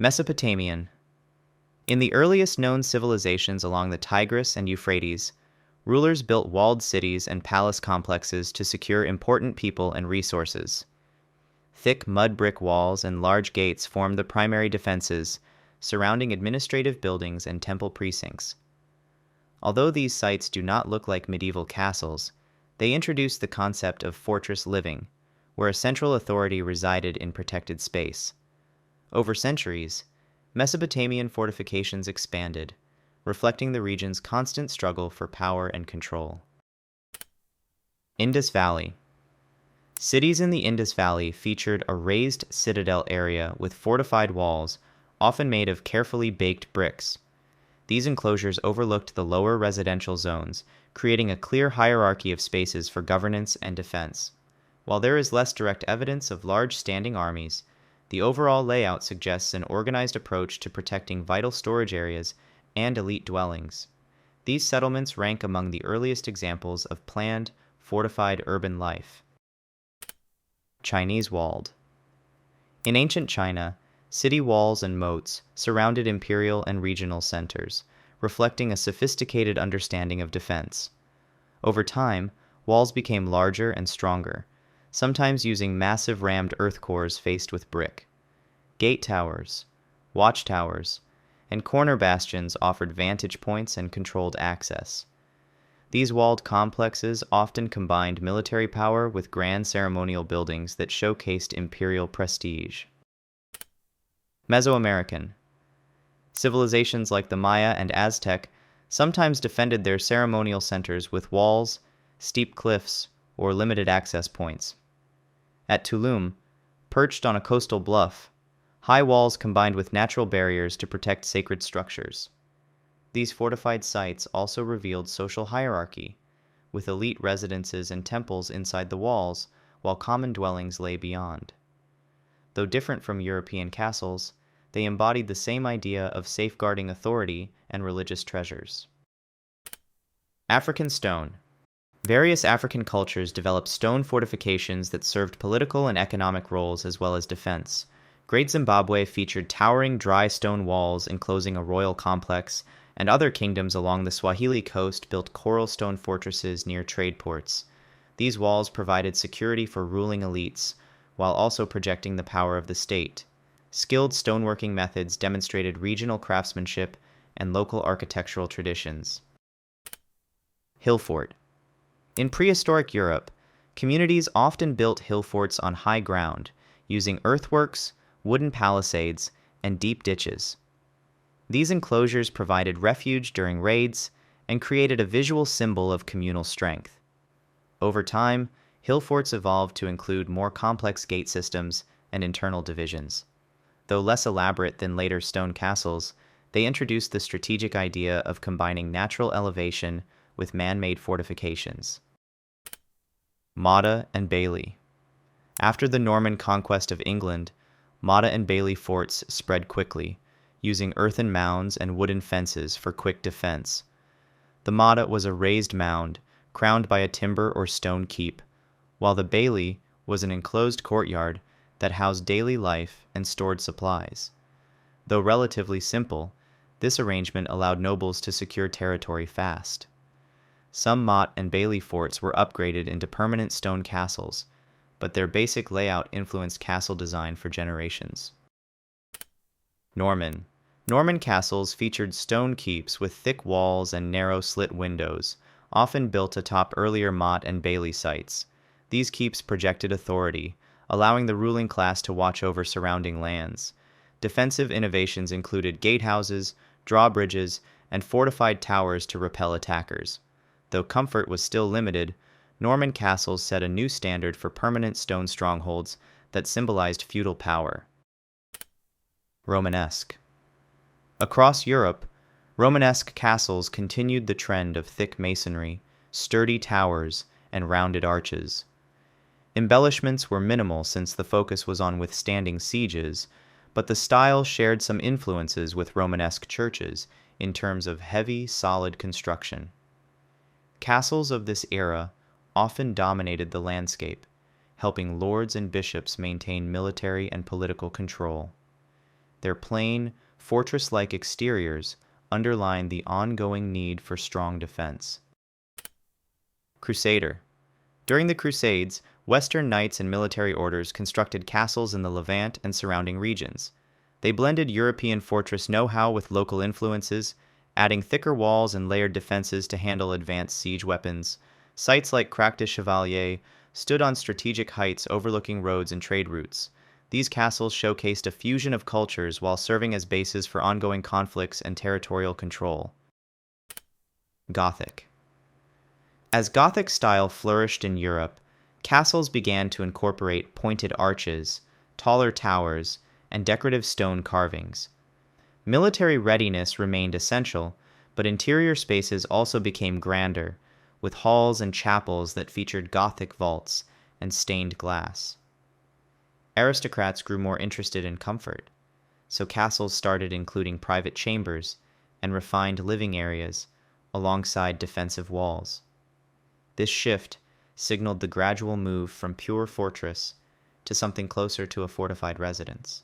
Mesopotamian. In the earliest known civilizations along the Tigris and Euphrates, rulers built walled cities and palace complexes to secure important people and resources. Thick mud brick walls and large gates formed the primary defenses, surrounding administrative buildings and temple precincts. Although these sites do not look like medieval castles, they introduced the concept of fortress living, where a central authority resided in protected space. Over centuries, Mesopotamian fortifications expanded, reflecting the region's constant struggle for power and control. Indus Valley. Cities in the Indus Valley featured a raised citadel area with fortified walls, often made of carefully baked bricks. These enclosures overlooked the lower residential zones, creating a clear hierarchy of spaces for governance and defense. While there is less direct evidence of large standing armies, the overall layout suggests an organized approach to protecting vital storage areas and elite dwellings. These settlements rank among the earliest examples of planned, fortified urban life. Chinese walled. In ancient China, city walls and moats surrounded imperial and regional centers, reflecting a sophisticated understanding of defense. Over time, walls became larger and stronger, sometimes using massive rammed earth cores faced with brick. Gate towers, watchtowers, and corner bastions offered vantage points and controlled access. These walled complexes often combined military power with grand ceremonial buildings that showcased imperial prestige. Mesoamerican. Civilizations like the Maya and Aztec sometimes defended their ceremonial centers with walls, steep cliffs, or limited access points. At Tulum, perched on a coastal bluff, high walls combined with natural barriers to protect sacred structures. These fortified sites also revealed social hierarchy, with elite residences and temples inside the walls, while common dwellings lay beyond. Though different from European castles, they embodied the same idea of safeguarding authority and religious treasures. African stone. Various African cultures developed stone fortifications that served political and economic roles as well as defense. Great Zimbabwe featured towering dry stone walls enclosing a royal complex, and other kingdoms along the Swahili coast built coral stone fortresses near trade ports. These walls provided security for ruling elites, while also projecting the power of the state. Skilled stoneworking methods demonstrated regional craftsmanship and local architectural traditions. Hilfort. In prehistoric Europe, communities often built hill forts on high ground, using earthworks, wooden palisades, and deep ditches. These enclosures provided refuge during raids and created a visual symbol of communal strength. Over time, hill forts evolved to include more complex gate systems and internal divisions. Though less elaborate than later stone castles, they introduced the strategic idea of combining natural elevation with man-made fortifications. Motte and Bailey. After the Norman conquest of England, Motte and Bailey forts spread quickly, using earthen mounds and wooden fences for quick defense. The Motte was a raised mound, crowned by a timber or stone keep, while the Bailey was an enclosed courtyard that housed daily life and stored supplies. Though relatively simple, this arrangement allowed nobles to secure territory fast. Some Motte and Bailey forts were upgraded into permanent stone castles, but their basic layout influenced castle design for generations. Norman. Norman castles featured stone keeps with thick walls and narrow slit windows, often built atop earlier Motte and Bailey sites. These keeps projected authority, allowing the ruling class to watch over surrounding lands. Defensive innovations included gatehouses, drawbridges, and fortified towers to repel attackers. Though comfort was still limited, Norman castles set a new standard for permanent stone strongholds that symbolized feudal power. Romanesque. Across Europe, Romanesque castles continued the trend of thick masonry, sturdy towers, and rounded arches. Embellishments were minimal since the focus was on withstanding sieges, but the style shared some influences with Romanesque churches in terms of heavy, solid construction. Castles of this era often dominated the landscape, helping lords and bishops maintain military and political control. Their plain, fortress-like exteriors underline the ongoing need for strong defense. Crusader. During the Crusades, Western knights and military orders constructed castles in the Levant and surrounding regions. They blended European fortress know-how with local influences, adding thicker walls and layered defenses to handle advanced siege weapons. Sites like Crac de Chevalier stood on strategic heights overlooking roads and trade routes. These castles showcased a fusion of cultures while serving as bases for ongoing conflicts and territorial control. Gothic. As Gothic style flourished in Europe, castles began to incorporate pointed arches, taller towers, and decorative stone carvings. Military readiness remained essential, but interior spaces also became grander, with halls and chapels that featured Gothic vaults and stained glass. Aristocrats grew more interested in comfort, so castles started including private chambers and refined living areas alongside defensive walls. This shift signaled the gradual move from pure fortress to something closer to a fortified residence.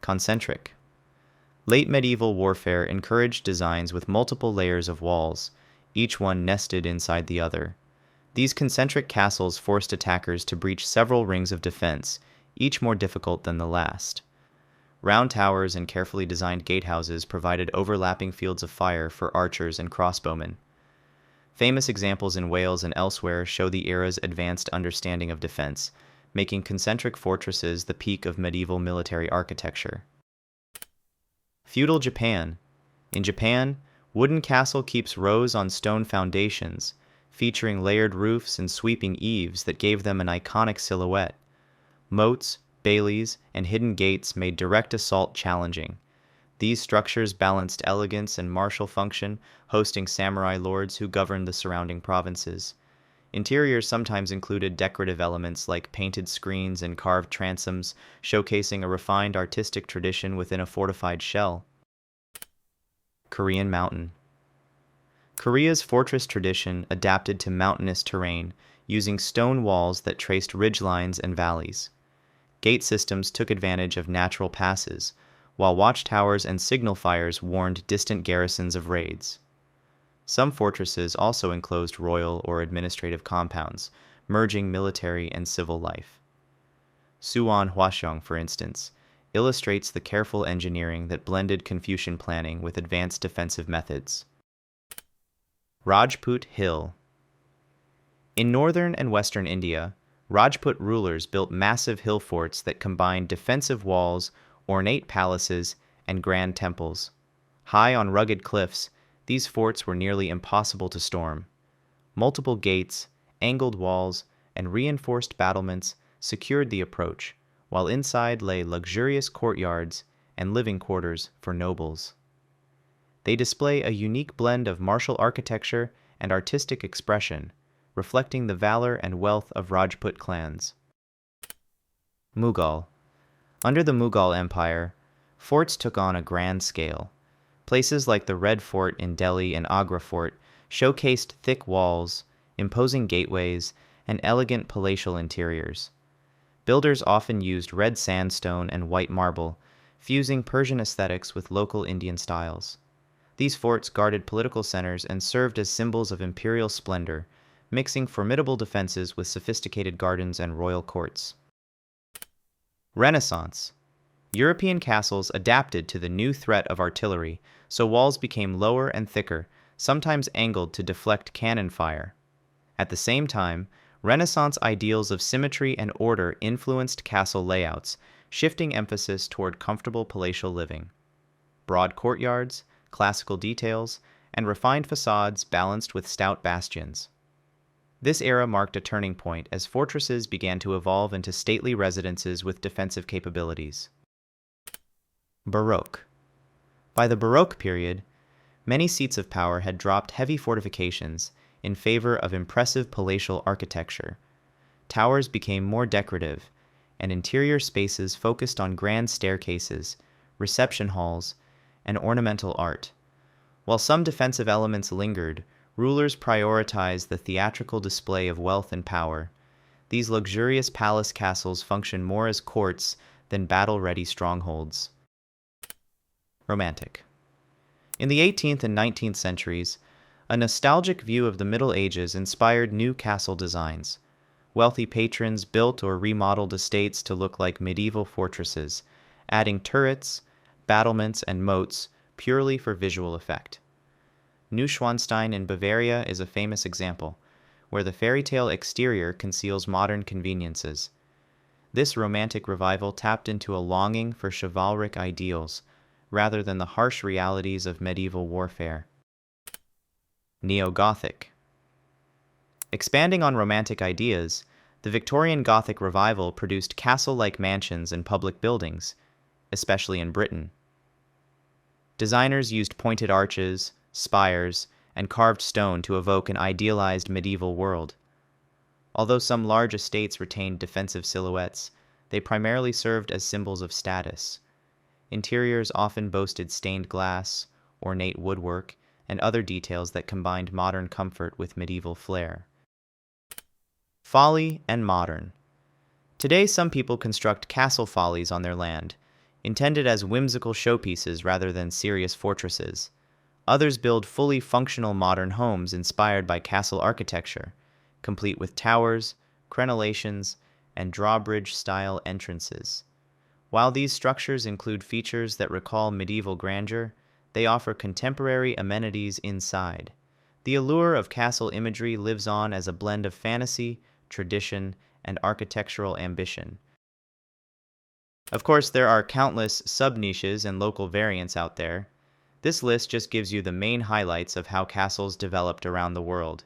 Concentric. Late medieval warfare encouraged designs with multiple layers of walls, each one nested inside the other. These concentric castles forced attackers to breach several rings of defense, each more difficult than the last. Round towers and carefully designed gatehouses provided overlapping fields of fire for archers and crossbowmen. Famous examples in Wales and elsewhere show the era's advanced understanding of defense, making concentric fortresses the peak of medieval military architecture. Feudal Japan. In Japan, wooden castle keeps rose on stone foundations, featuring layered roofs and sweeping eaves that gave them an iconic silhouette. Moats, baileys, and hidden gates made direct assault challenging. These structures balanced elegance and martial function, hosting samurai lords who governed the surrounding provinces. Interiors sometimes included decorative elements like painted screens and carved transoms, showcasing a refined artistic tradition within a fortified shell. Korean Mountain. Korea's fortress tradition adapted to mountainous terrain, using stone walls that traced ridgelines and valleys. Gate systems took advantage of natural passes, while watchtowers and signal fires warned distant garrisons of raids. Some fortresses also enclosed royal or administrative compounds, merging military and civil life. Suwon Hwaseong, for instance, illustrates the careful engineering that blended Confucian planning with advanced defensive methods. Rajput Hill. In northern and western India, Rajput rulers built massive hill forts that combined defensive walls, ornate palaces, and grand temples. High on rugged cliffs, these forts were nearly impossible to storm. Multiple gates, angled walls, and reinforced battlements secured the approach, while inside lay luxurious courtyards and living quarters for nobles. They display a unique blend of martial architecture and artistic expression, reflecting the valor and wealth of Rajput clans. Mughal. Under the Mughal Empire, forts took on a grand scale. Places like the Red Fort in Delhi and Agra Fort showcased thick walls, imposing gateways, and elegant palatial interiors. Builders often used red sandstone and white marble, fusing Persian aesthetics with local Indian styles. These forts guarded political centers and served as symbols of imperial splendor, mixing formidable defenses with sophisticated gardens and royal courts. Renaissance. European castles adapted to the new threat of artillery, so walls became lower and thicker, sometimes angled to deflect cannon fire. At the same time, Renaissance ideals of symmetry and order influenced castle layouts, shifting emphasis toward comfortable palatial living. Broad courtyards, classical details, and refined facades balanced with stout bastions. This era marked a turning point as fortresses began to evolve into stately residences with defensive capabilities. Baroque. By the Baroque period, many seats of power had dropped heavy fortifications in favor of impressive palatial architecture. Towers became more decorative, and interior spaces focused on grand staircases, reception halls, and ornamental art. While some defensive elements lingered, rulers prioritized the theatrical display of wealth and power. These luxurious palace castles functioned more as courts than battle-ready strongholds. Romantic. In the 18th and 19th centuries, a nostalgic view of the Middle Ages inspired new castle designs. Wealthy patrons built or remodeled estates to look like medieval fortresses, adding turrets, battlements, and moats purely for visual effect. Neuschwanstein in Bavaria is a famous example, where the fairy tale exterior conceals modern conveniences. This Romantic revival tapped into a longing for chivalric ideals, rather than the harsh realities of medieval warfare. Neo-Gothic. Expanding on Romantic ideas, the Victorian Gothic revival produced castle-like mansions and public buildings, especially in Britain. Designers used pointed arches, spires, and carved stone to evoke an idealized medieval world. Although some large estates retained defensive silhouettes, they primarily served as symbols of status. Interiors often boasted stained glass, ornate woodwork, and other details that combined modern comfort with medieval flair. Folly and modern. Today, some people construct castle follies on their land, intended as whimsical showpieces rather than serious fortresses. Others build fully functional modern homes inspired by castle architecture, complete with towers, crenellations, and drawbridge-style entrances. While these structures include features that recall medieval grandeur, they offer contemporary amenities inside. The allure of castle imagery lives on as a blend of fantasy, tradition, and architectural ambition. Of course, there are countless sub-niches and local variants out there. This list just gives you the main highlights of how castles developed around the world.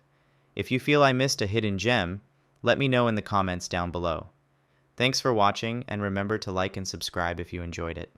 If you feel I missed a hidden gem, let me know in the comments down below. Thanks for watching, and remember to like and subscribe if you enjoyed it.